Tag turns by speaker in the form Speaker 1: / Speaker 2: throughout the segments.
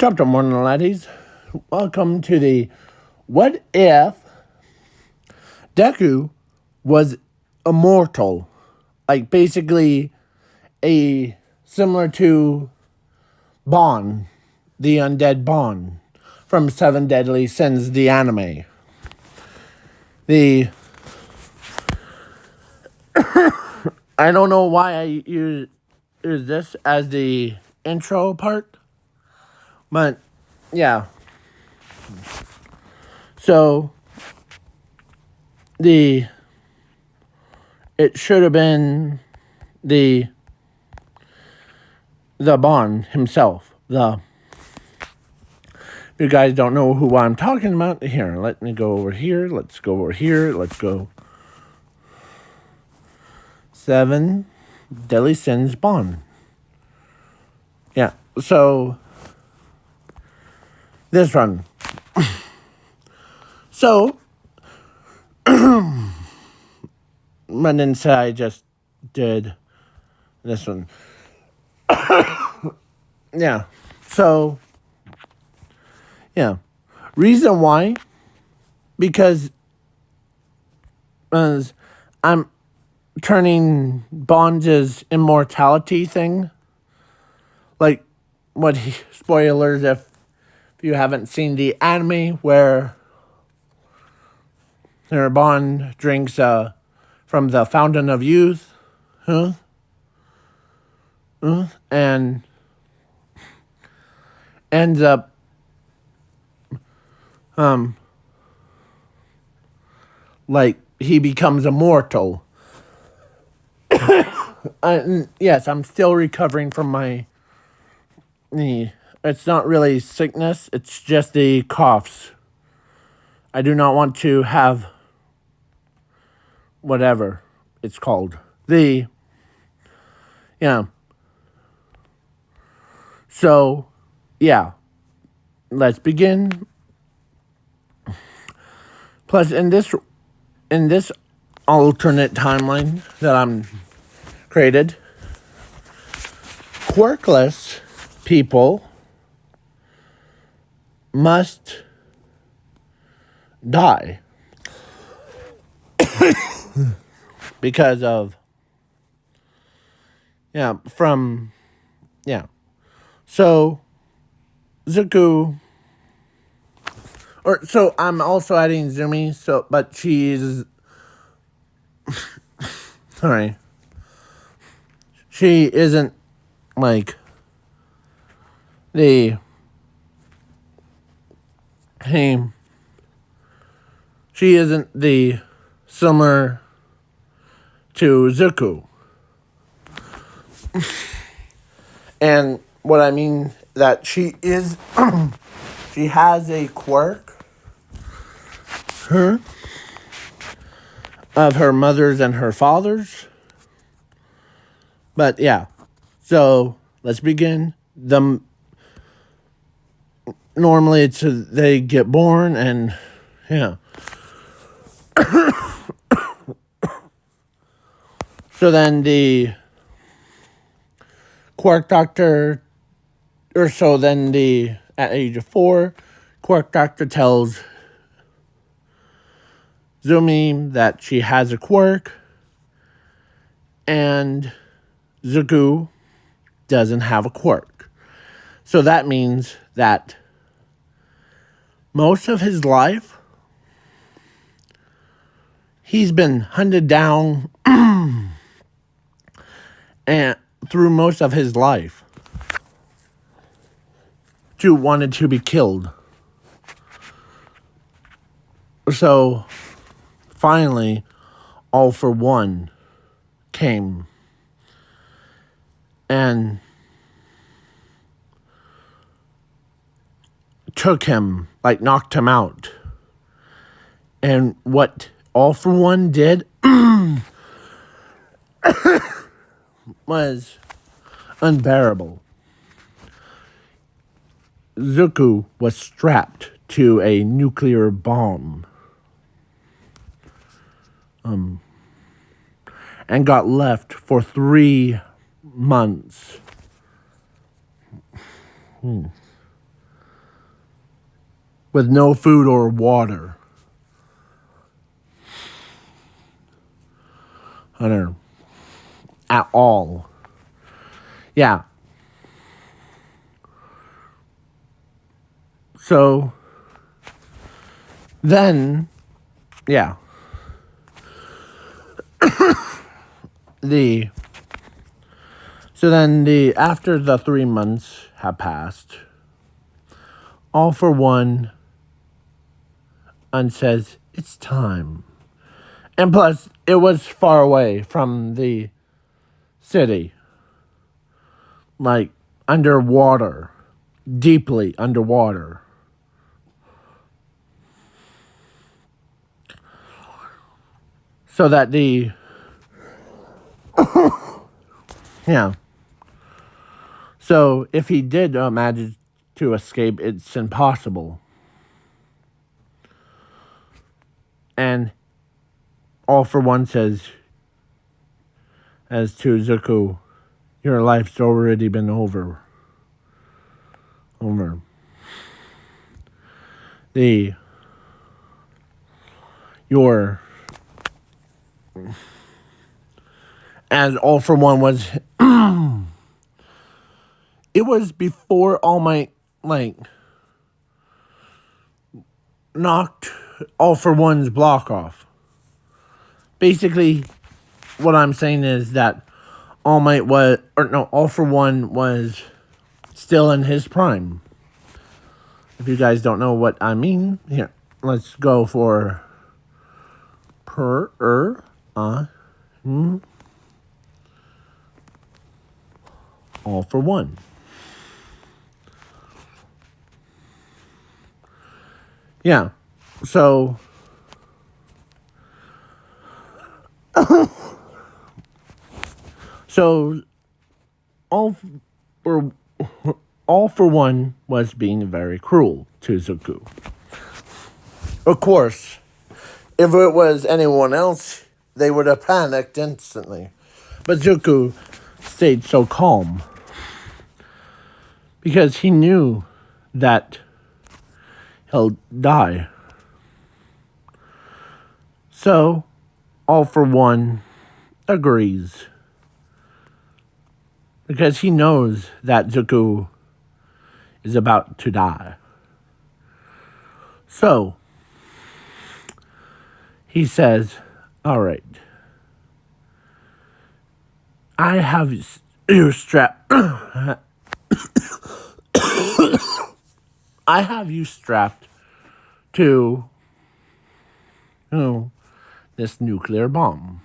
Speaker 1: Top of morning, laddies. Welcome to the What If Deku was immortal? Like basically a similar to Bon, the undead Bon from Seven Deadly Sins, the anime. I don't know why I use this as the intro part, but yeah. So it should have been the Bon himself. If you guys don't know who I'm talking about, here, let me go over here. Let's go over here. Let's go. Seven Deadly Sins Bon. Yeah, so this one. So, Brendan said I just did this one. Yeah, so, yeah. Reason why? Because I'm turning Bond's immortality thing. Like, spoilers if you haven't seen the anime where Bond drinks from the Fountain of Youth, and ends up like he becomes immortal. Yes, I'm still recovering from my knee. It's not really sickness, it's just the coughs. I do not want to have whatever it's called. So, yeah. Let's begin. Plus, in this alternate timeline that I'm created, quirkless people must die because of so Zuko, so I'm also adding Zumi, but she's sorry, she isn't like she isn't the similar to Zuko. And what I mean that she is she has a quirk of her mother's and her father's. But yeah. So let's begin. Normally it's they get born and yeah. So then the Quark Doctor, at age of 4, Quark Doctor tells Zumi that she has a quirk, and Zuko doesn't have a quirk. So that means that most of his life, he's been hunted down and through most of his life wanted to be killed. So finally, All for One came and took him, like knocked him out. And what All for One did was unbearable. Zuko was strapped to a nuclear bomb. And got left for 3 months. with no food or water. I don't know. At all. Yeah. So then, yeah. After the 3 months have passed, All for One and says, it's time. And plus, it was far away from the city. Like, underwater. Deeply underwater. So that yeah. So, if he did manage to escape, it's impossible. And All for One says, as to Zuko, your life's already been over. As All for One was, it was before All Might, knocked All for One's block off. Basically, what I'm saying is that All for One was still in his prime. If you guys don't know what I mean, here, let's go for All for One. Yeah, so All for One was being very cruel to Zuko. Of course, if it was anyone else, they would have panicked instantly. But Zuko stayed so calm because he knew that he'll die. So, All for One agrees because he knows that Zuko is about to die. So, he says, all right, I have you strapped. I have you strapped to, this nuclear bomb.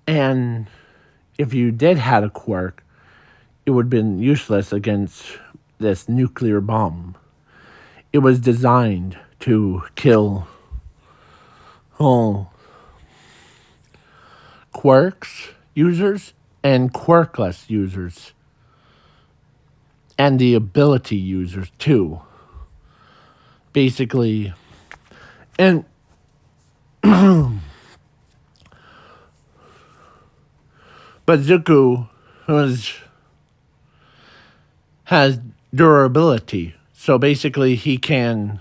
Speaker 1: And if you did have a quirk, it would have been useless against this nuclear bomb. It was designed to kill quirks users and quirkless users. And the ability users too. Basically, and but Zuko has durability. So basically he can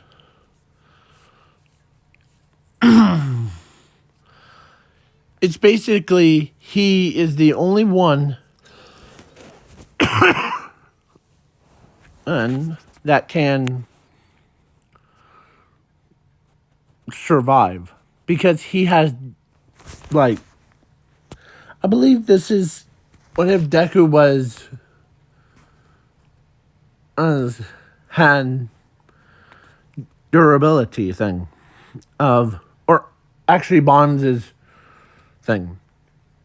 Speaker 1: it's basically he is the only one that can survive because he has I believe this is what if Deku was had durability thing or actually Bonds' thing.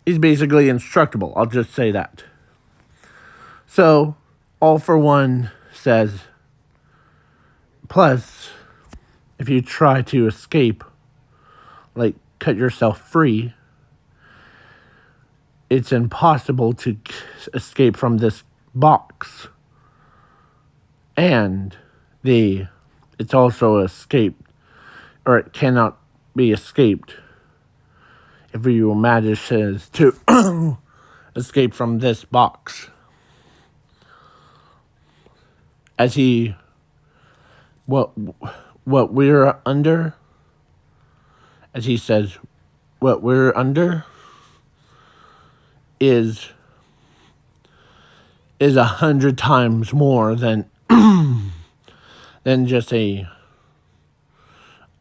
Speaker 1: He's basically indestructible. I'll just say that. So, All for One says, plus, if you try to escape, cut yourself free, it's impossible to escape from this box. And it's also escaped, or it cannot be escaped if you manages to escape from this box. As he what what we're under, as he says, what we're under is 100 times more than just a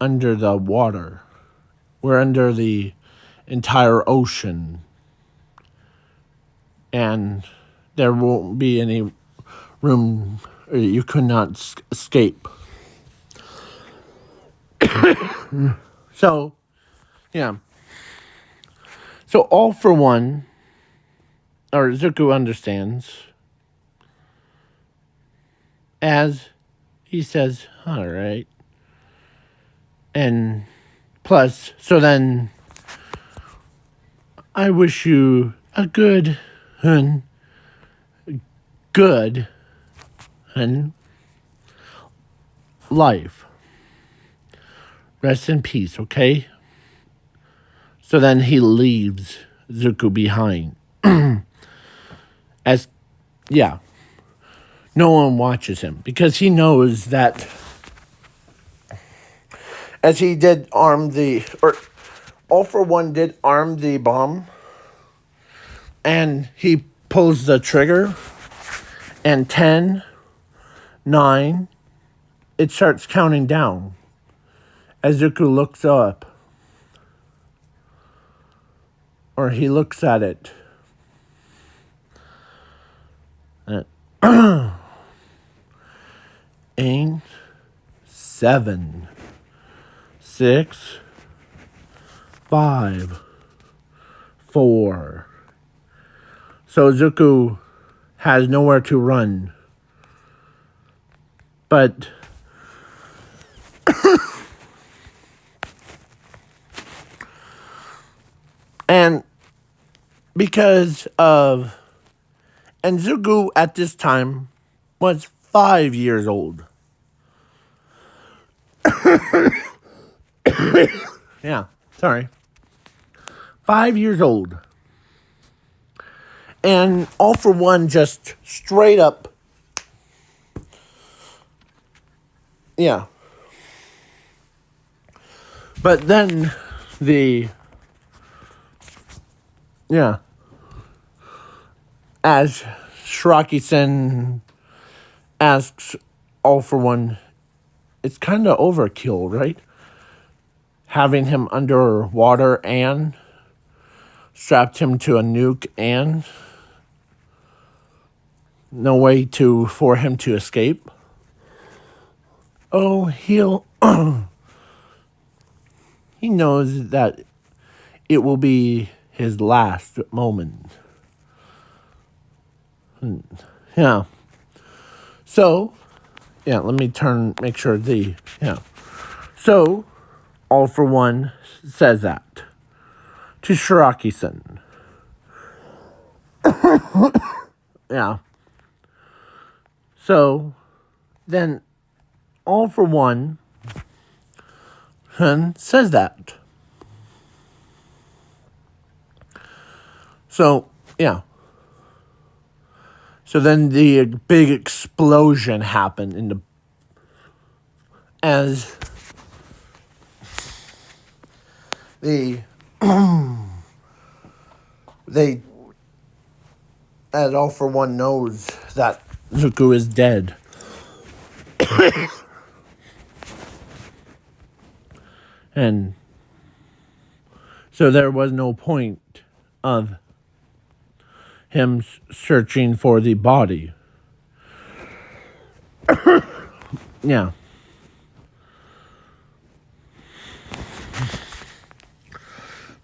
Speaker 1: under the water. We're under the entire ocean, and there won't be any room. You could not escape. So, yeah. So All for One, or Zuko understands, as he says, all right. And plus, so then, I wish you a good life. Rest in peace, okay? So then he leaves Zuko behind. As, yeah, no one watches him because he knows that as he did All for One did arm the bomb, and he pulls the trigger, and 10, 9, it starts counting down as Zuko looks up, or he looks at it. 8, 7, 6, 5, 4. So Zuko has nowhere to run. But and because of and Zuko at this time was 5 years old. Yeah, sorry. 5 years old. And All for One just straight up. Yeah. But then as Shiraki-sen asks All for One, it's kind of overkill, right? Having him underwater and strapped him to a nuke and no way for him to escape. Oh, he knows that it will be his last moment. Yeah. So, yeah, let me make sure So, All for One says that to Shiraki-san. Yeah. So, then All for One says that. So, yeah. So then the big explosion happened as All for One knows that Zuko is dead. And so there was no point of him searching for the body. Yeah.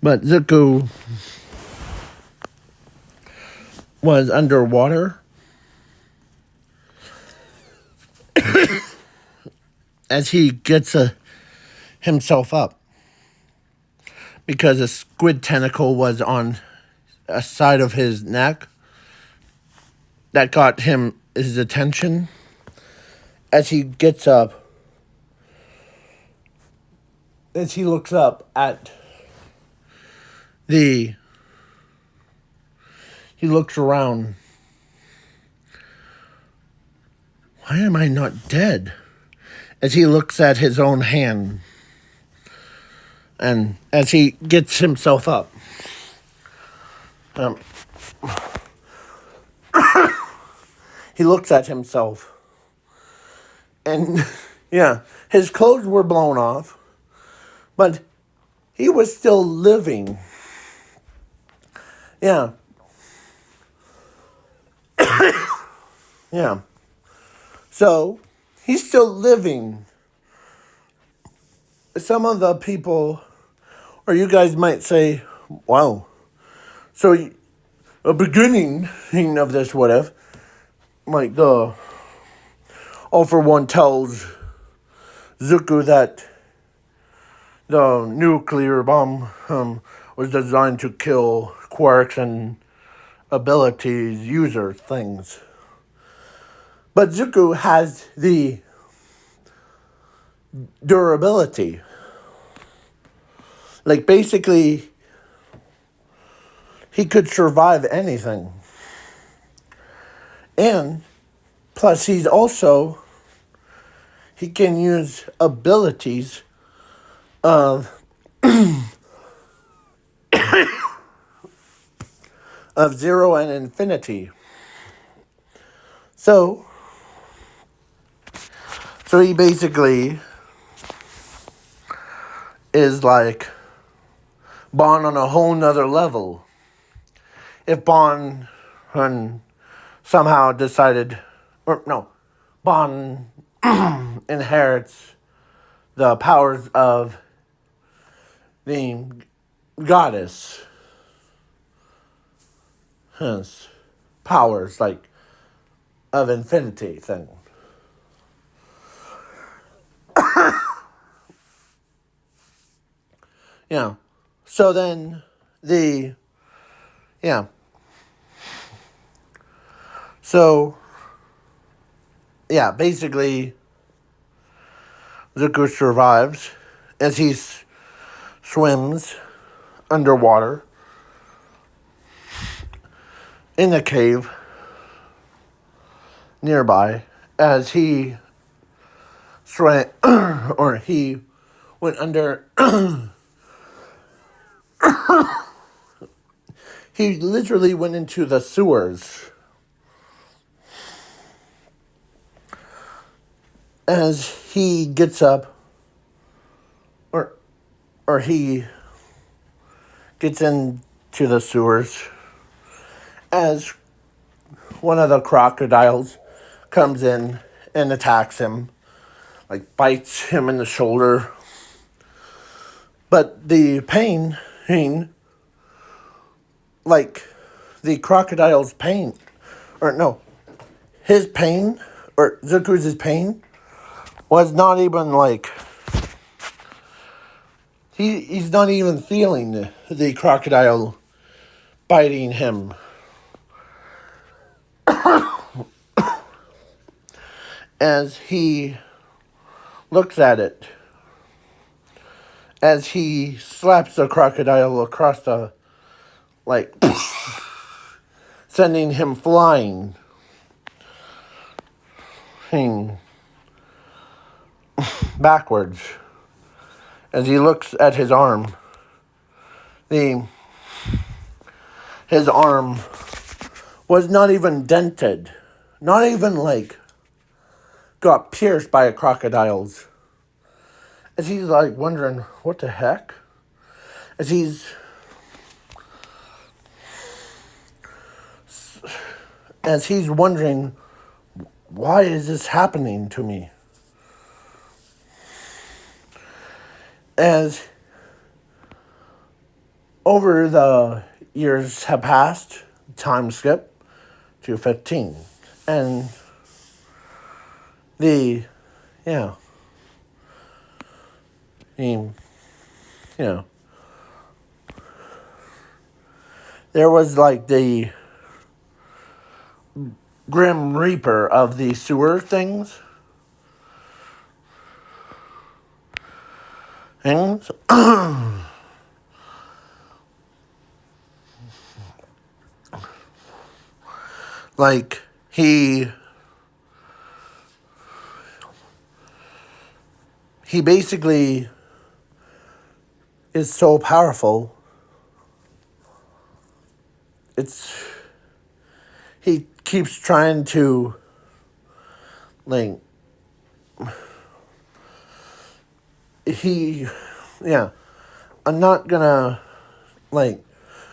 Speaker 1: But Zuko was underwater as he gets himself up because a squid tentacle was on a side of his neck that got his attention. As he gets up, as he looks up at he looks around. Why am I not dead? as he looks at his own hand and as he gets himself up. Um, he looks at himself and yeah, his clothes were blown off, but he was still living. Yeah. Yeah. So, he's still living. Some of the people, or you guys might say, wow. So, a beginning of this, what if, like the All for One tells Zuko that the nuclear bomb was designed to kill quarks and abilities, user things. But Zuko has the durability. Like, basically, he could survive anything. And, plus, he can use abilities of zero and infinity. So he basically is like Bond on a whole nother level. If Bond somehow decided, or no, Bond inherits the powers of the goddess. His powers, like, of infinity thing. Yeah. So then yeah. So, yeah, basically, Zuko survives as he swims underwater in a cave nearby as he swam, or he went under. He literally went into the sewers as he gets up, or he gets into the sewers as one of the crocodiles comes in and attacks him, like bites him in the shoulder. But the pain, like the crocodile's pain, or no, his pain, or Zuko's pain, was not even like, he's not even feeling the crocodile biting him. As he looks at it, as he slaps the crocodile across the, like, sending him flying. Backwards. As he looks at his arm, his arm was not even dented. Not even, like, got pierced by a crocodile's. As he's, like, wondering, what the heck? As he's wondering, why is this happening to me? As over the years have passed, time skip to 15. And there was like the Grim Reaper of the sewer things. And like he he basically is so powerful. He keeps trying to, like, I'm not gonna, like,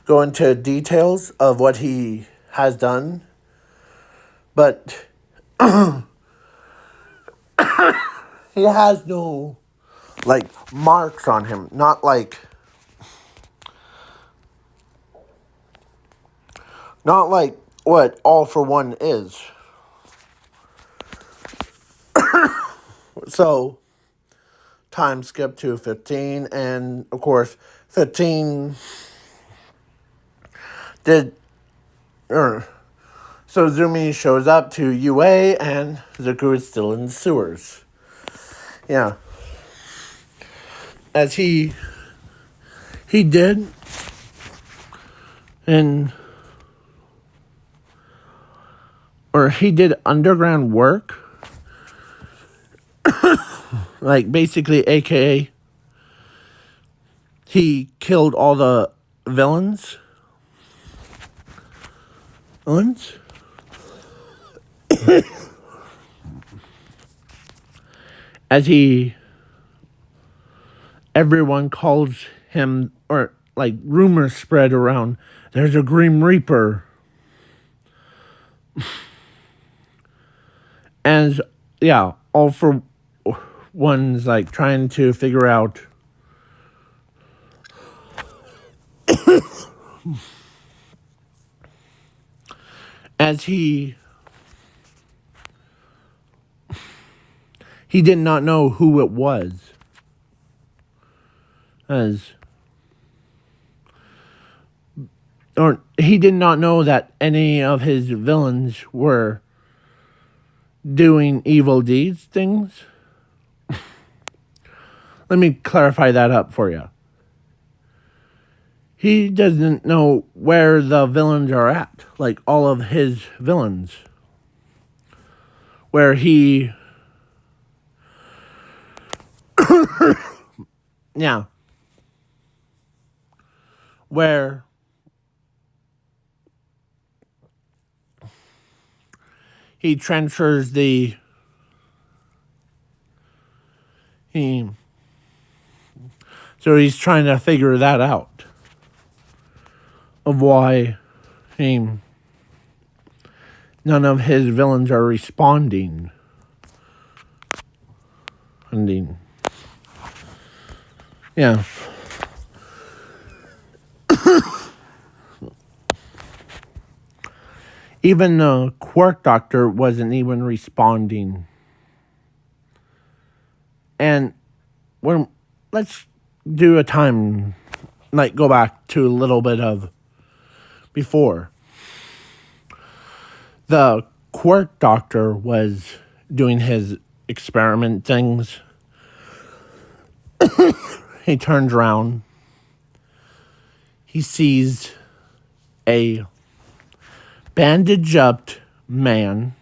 Speaker 1: go into details of what he has done, but he has no, like, marks on him. Not like what All for One is. So, time skip to 15, and of course, 15 did. So Zumi shows up to UA, and Zuko is still in the sewers. Yeah. As he did, he did underground work, like, basically, AKA, he killed all the villains. As everyone calls him, or, like, rumors spread around, there's a Grim Reaper. And, yeah, All for One's, like, trying to figure out as he did not know who it was. Or he did not know that any of his villains were doing evil deeds things. Let me clarify that up for you. He doesn't know where the villains are at, like all of his villains. Where he... yeah. Where he transfers so he's trying to figure that out. Of why none of his villains are responding. Yeah. Even the Quark Doctor wasn't even responding. And let's do a time, like, go back to a little bit of before. The Quark Doctor was doing his experiment things. He turns around. He sees a bandage-up man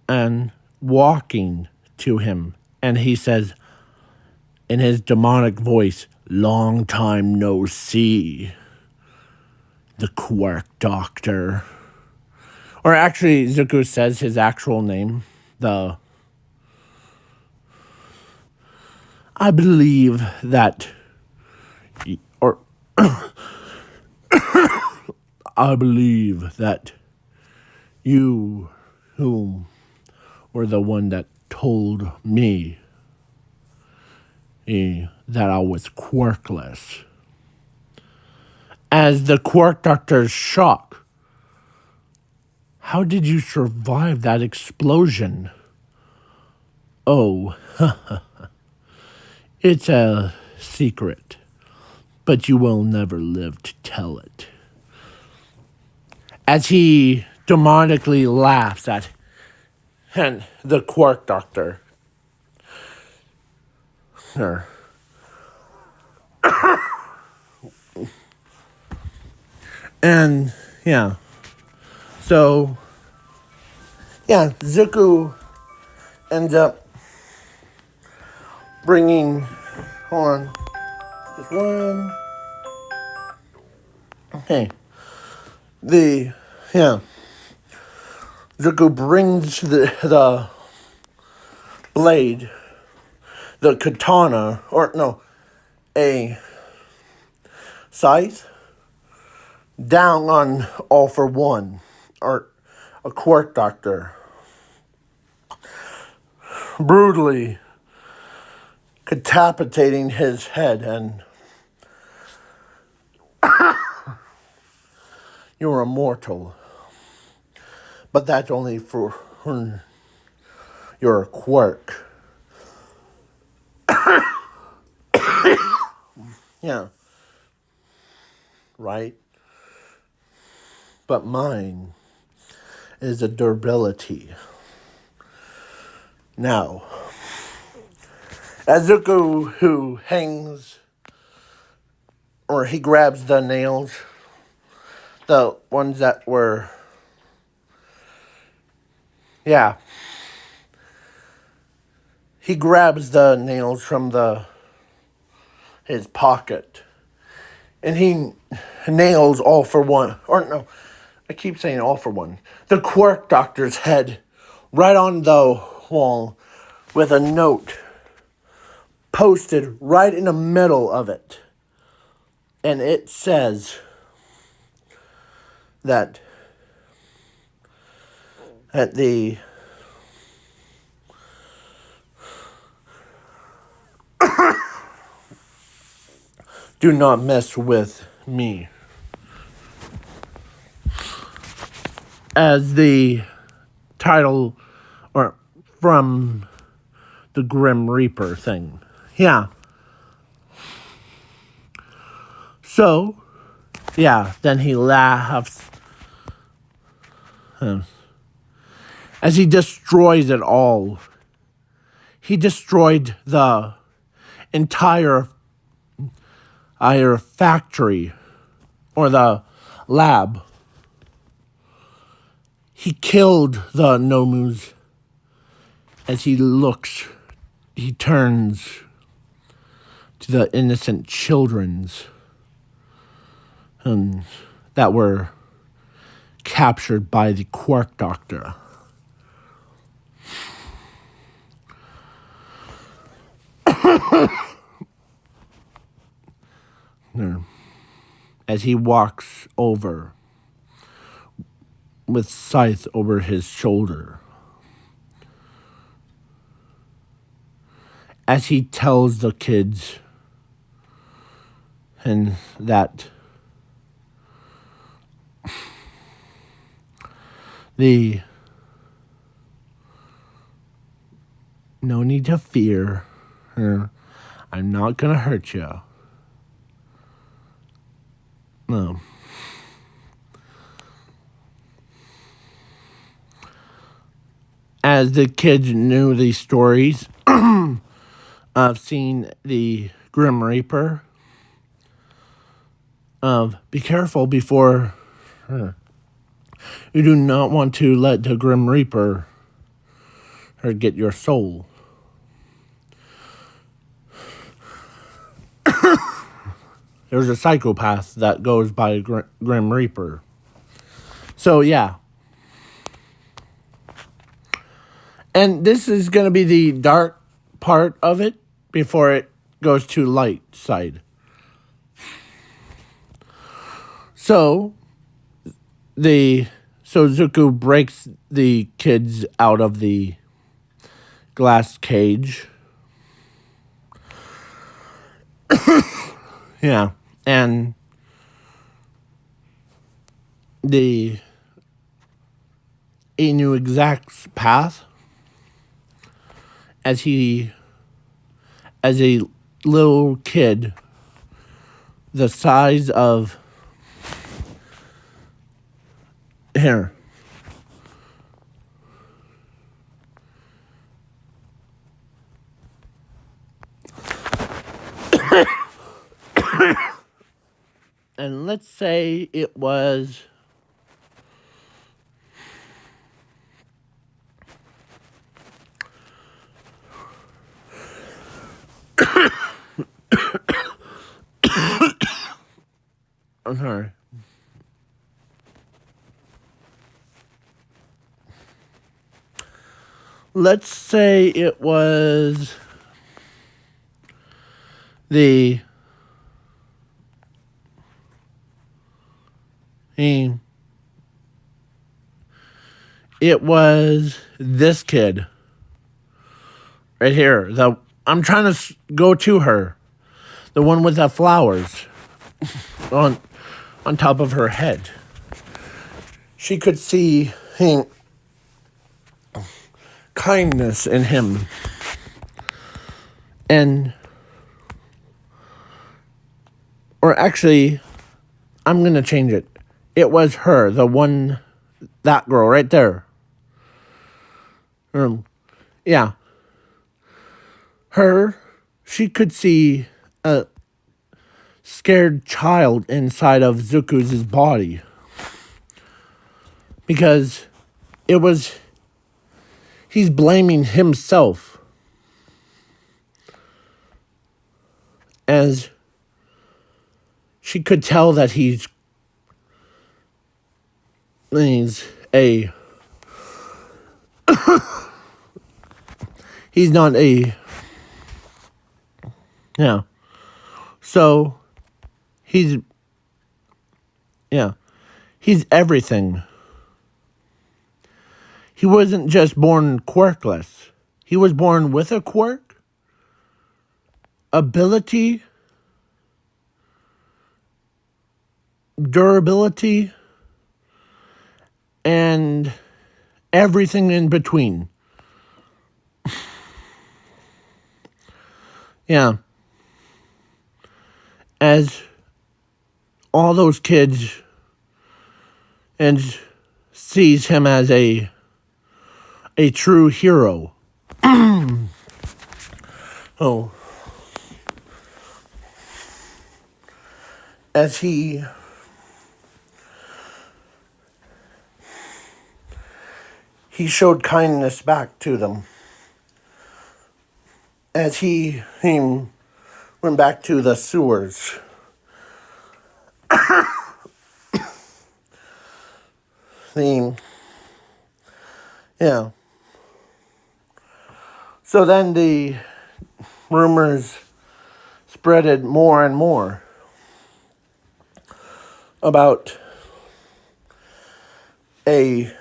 Speaker 1: and walking to him. And he says, in his demonic voice, "Long time no see, the Quark Doctor." Or actually, Zuko says his actual name. I believe that... Or... I believe that you, whom were the one that told me that I was quarkless. As the Quark Doctor's shock. How did you survive that explosion? Oh, it's a secret, but you will never live to tell it. As he demonically laughs at the Quark Doctor. And, yeah. So, yeah, Zuko ends up bringing, hold on, just one, okay, yeah, Zuko brings the blade, the katana, or no, a scythe, down on All for One, or a Quark Doctor, brutally decapitating his head, and you're immortal. But that's only for your quirk. Yeah. Right? But mine is a durability. Now, Azuko, who hangs, or he grabs the nails, the ones that were, yeah, he grabs the nails from his pocket, and he nails All for One, or no, I keep saying All for One, the Quark Doctor's head right on the wall with a note posted right in the middle of it. And it says that the do not mess with me. As the title, or from the Grim Reaper thing. Yeah. So, yeah, then he laughs as he destroys it all. He destroyed the entire factory, or the lab. He killed the Nomus. As he turns to the innocent children's that were captured by the Quark Doctor. As he walks over with scythe over his shoulder. As he tells the kids and that no need to fear. I'm not gonna hurt you. No. As the kids knew these stories of seeing the Grim Reaper, be careful before you do not want to let the Grim Reaper get your soul. There's a psychopath that goes by Grim Reaper. So, yeah. And this is going to be the dark part of it before it goes to light side. So Zuko breaks the kids out of the glass cage. Yeah, and he knew exact path as a little kid the size of here. And let's say it was I'm sorry. Let's say it was the it was this kid right here. I'm trying to go to her, the one with the flowers on top of her head. She could see kindness in him, and or actually, I'm gonna change it. It was her, the one, that girl right there. Yeah. Her, she could see a scared child inside of Zuku's body. Because he's blaming himself. As she could tell that he's a he's not a yeah. So he's everything. He wasn't just born quirkless. He was born with a quirk, ability, durability, and everything in between. Yeah. As all those kids and sees him as a true hero. Oh. As he showed kindness back to them. As he went back to the sewers. Yeah. So then the rumors spreaded more and more about a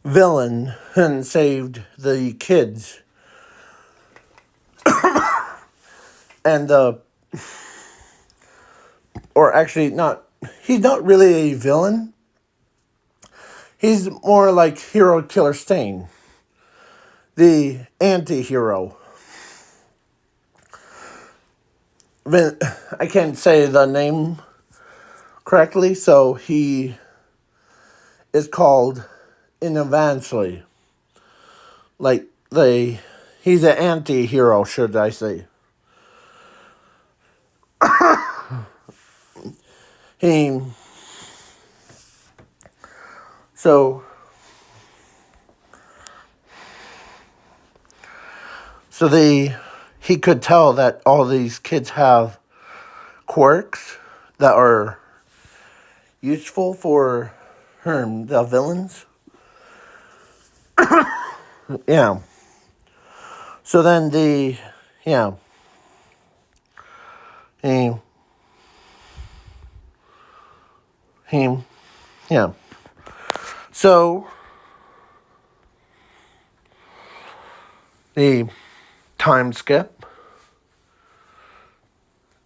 Speaker 1: villain and saved the kids. And or actually not, he's not really a villain. He's more like Hero Killer Stain, the anti-hero. I can't say the name correctly, so he is called eventually. Like he's an anti-hero, should I say. So he could tell that all these kids have quirks that are useful for the villains. Yeah. So then yeah. So the time skip.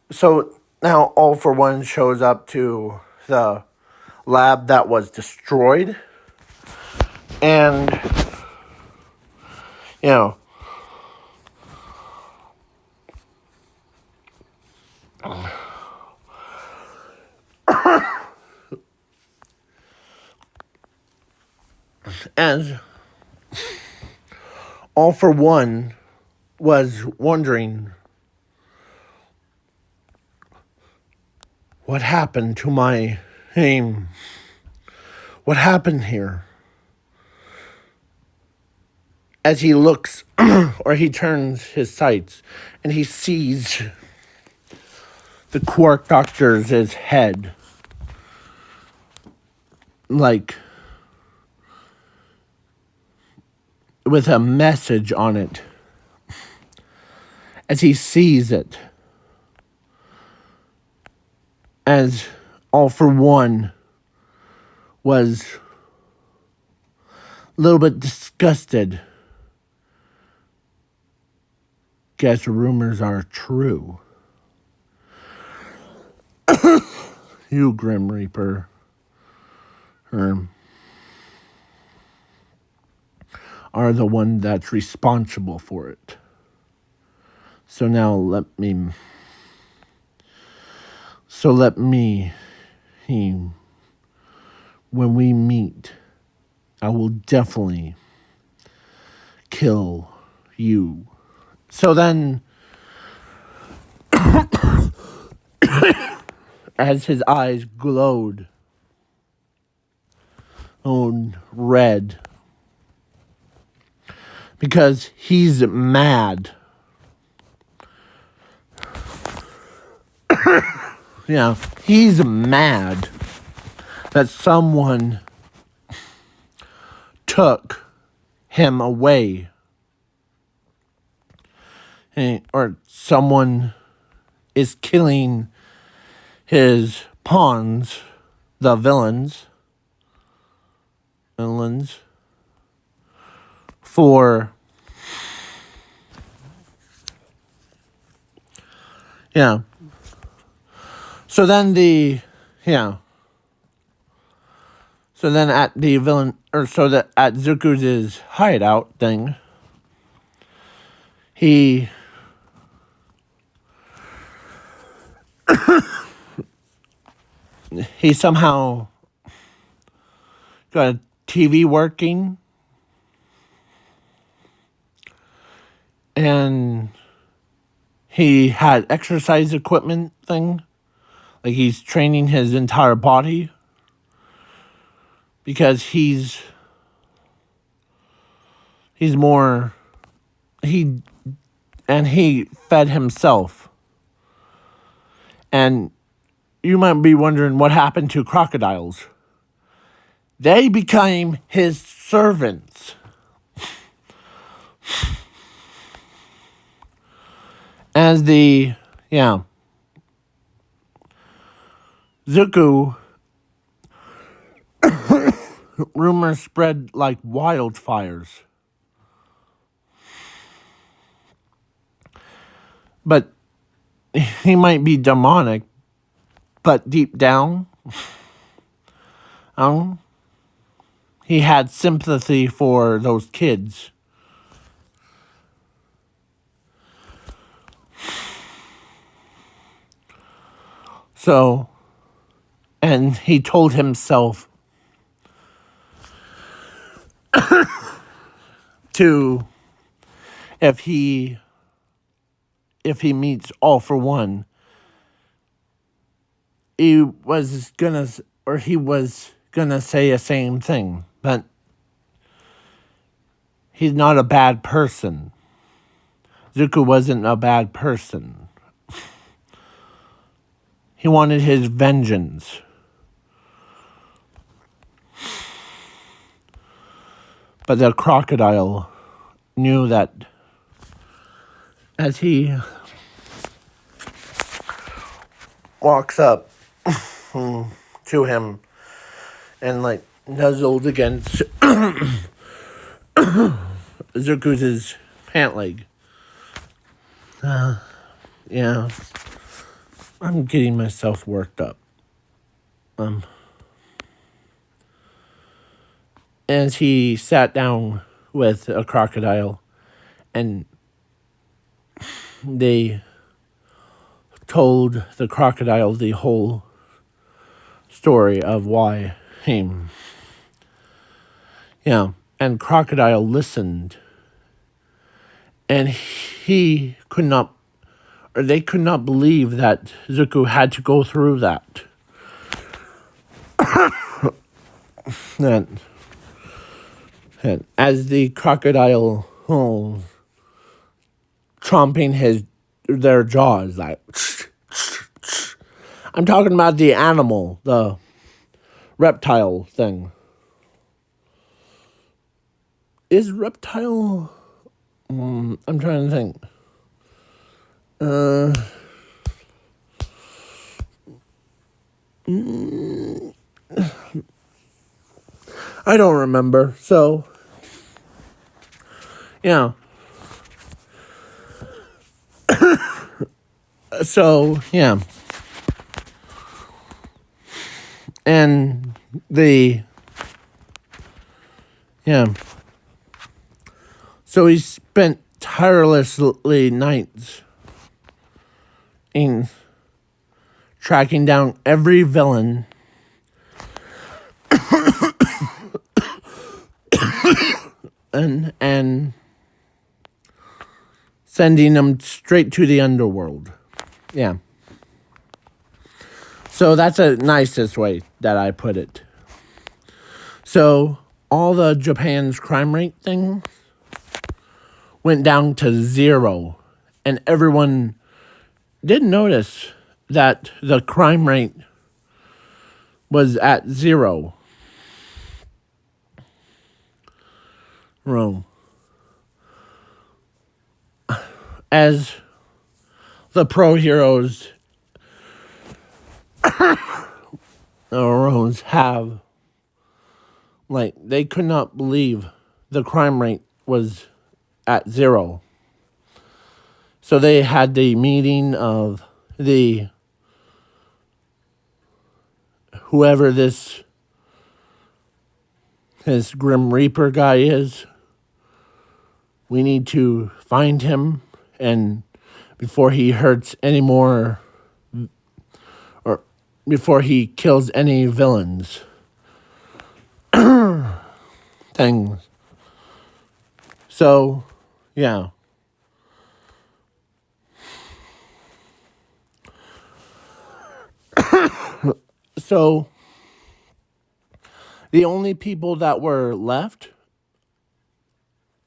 Speaker 1: So now All for One shows up to the lab that was destroyed. And, as All for One was wondering, what happened to my name? What happened here? As he looks, or he turns his sights, and he sees the Quark Doctor's head, like, with a message on it, as he sees it, as All for One was a little bit disgusted. Guess rumors are true. You, Grim Reaper, are the one that's responsible for it. So now let me, when we meet, I will definitely kill you. So then, as his eyes glowed on red, because he's mad. Yeah, he's mad that someone took him away. Or someone is killing his pawns, the villains, for, yeah. So then at the villain, at Zuko's hideout thing, he somehow got a TV working, and he had exercise equipment thing, like he's training his entire body, because he fed himself. And you might be wondering what happened to crocodiles. They became his servants. As Zuko, rumors spread like wildfires. But he might be demonic, but deep down, he had sympathy for those kids. So, and he told himself to, if he meets All for One, he was gonna say the same thing, but he's not a bad person. Zuko wasn't a bad person. He wanted his vengeance. But the crocodile knew that as he walks up to him and like nuzzled against Zuko's pant leg. Yeah. I'm getting myself worked up. As he sat down with a crocodile, and they told the crocodile the whole story of why him. Yeah, and crocodile listened, and they could not believe that Zuko had to go through that. And as the crocodile chomping their jaws, like, I'm talking about the animal, the reptile thing. Is reptile... I'm trying to think. I don't remember. So, yeah. So, yeah. And yeah. So he spent tirelessly nights in tracking down every villain and sending them straight to the underworld. Yeah. So that's the nicest way that I put it. So all the Japan's crime rate thing went down to 0. And everyone did notice that the crime rate was at 0. Wrong. As the pro heroes have, like, they could not believe the crime rate was at 0. So they had the meeting of the whoever this Grim Reaper guy is. We need to find him, and before he hurts any more, or before he kills any villains. Things. So, yeah. So, the only people that were left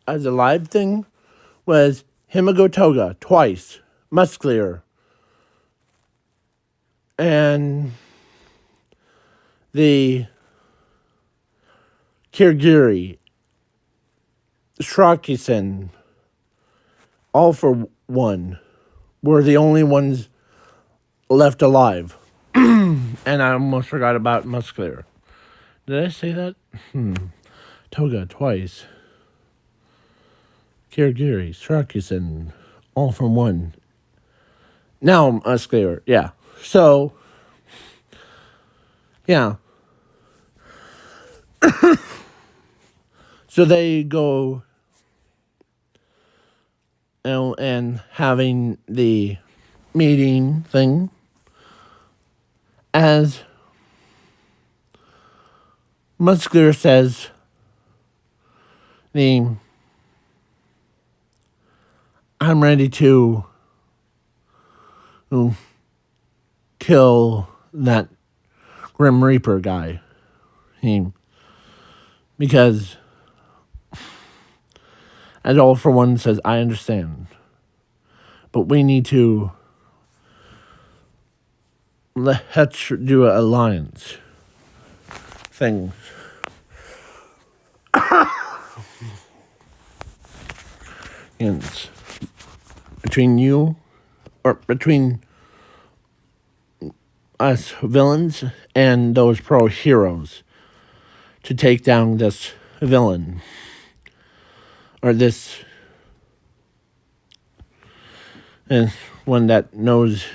Speaker 1: as a live thing was Himigo Toga twice, Musclear, and the Kirigiri, Shrakisen, all for one, were the only ones left alive. And I almost forgot about Musclear. Did I say that? Toga twice. Kirigiri, Shrakisen, all from one. Now Musclear, yeah. So, yeah. So they go and having the meeting thing as Musclear says I'm ready to kill that Grim Reaper guy. Because as All for One says, I understand. But we need to let's do an alliance thing. Between you, or between us villains and those pro heroes to take down this villain. Or this is one that knows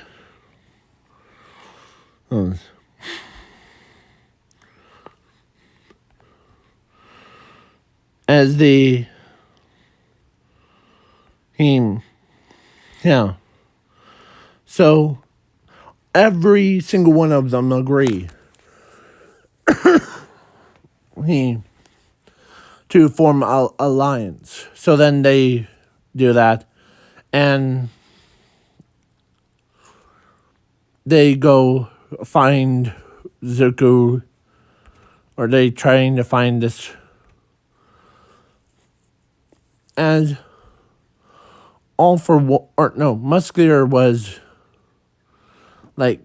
Speaker 1: as the team. Yeah. So every single one of them agree to form an alliance. So then they do that, and they go find Zuko, or they trying to find this, as Musclear was like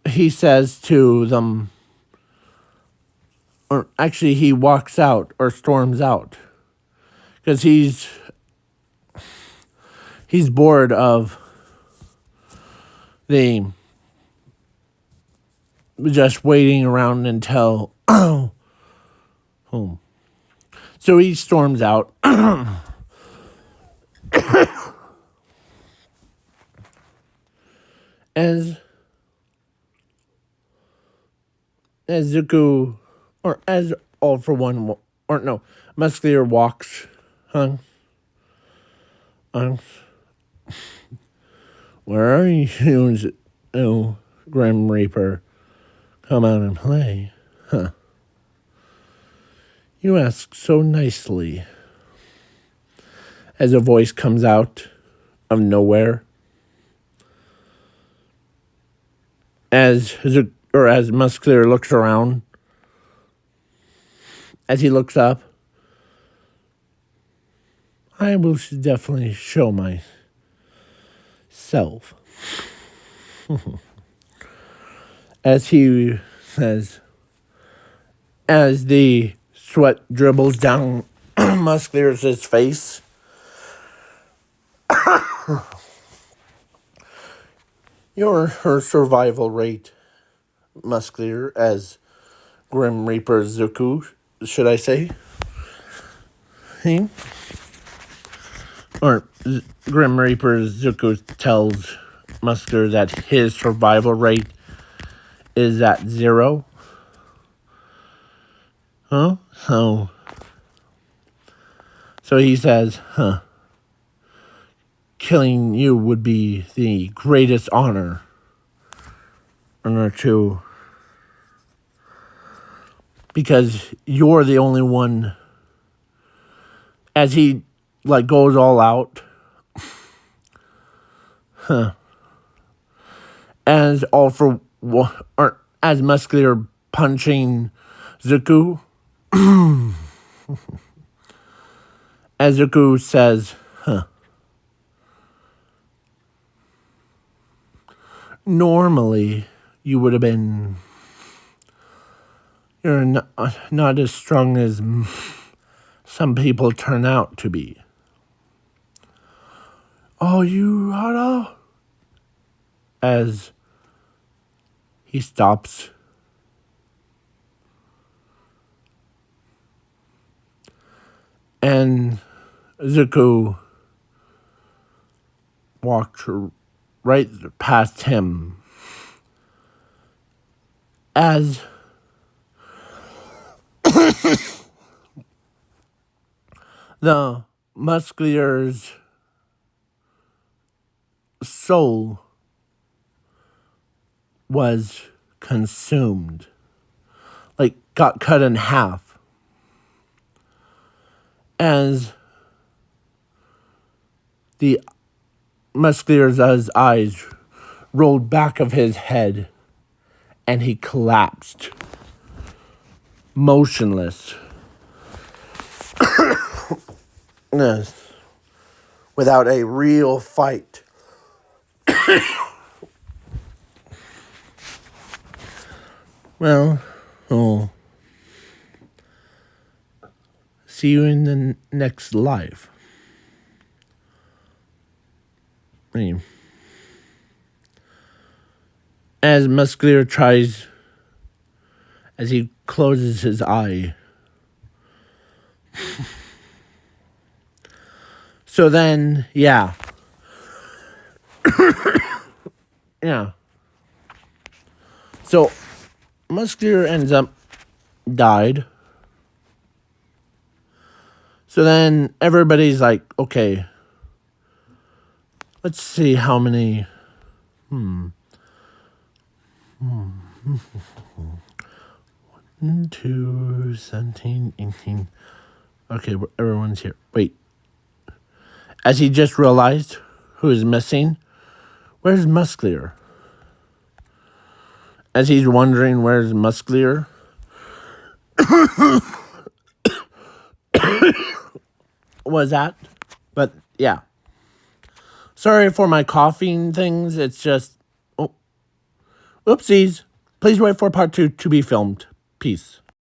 Speaker 1: he says to them, or actually he walks out or storms out because he's bored of the just waiting around until home. So he storms out. as Zuko, or as All for One, or no, Musculator walks, huh? Where are you? Oh, Grim Reaper, come out and play, huh? You ask so nicely. As a voice comes out of nowhere, as Musculator looks around, as he looks up, I will definitely show myself. As he says, as the sweat dribbles down Musculator's face, her survival rate, Musculator, as Grim Reaper Zuko, should I say? Or Grim Reaper Zuko tells Musculator that his survival rate is at 0. Huh? So he says, killing you would be the greatest honor to, because you're the only one, as he goes all out, as All for One, or as Musculator punching Zuko, as Zuko says, normally you would have been, you're not as strong as some people turn out to be. Oh, you are, as he stops. And Zuko walked right past him as the Musculator's soul was consumed, got cut in half, as the Musculator's eyes rolled back of his head and he collapsed, motionless. Yes. Without a real fight. Well, see you in the next life. As Musculator tries, as he closes his eye. So then, yeah. Yeah. So, Musculator ends up died. So then everybody's like, okay, let's see how many. 1, 2, 17, 18. Okay, everyone's here. Wait. As he just realized who is missing, where's Musculator? As he's wondering where's Musculator, was at. But yeah. Sorry for my coughing things. It's just, Oopsies. Please wait for part 2 to be filmed. Peace.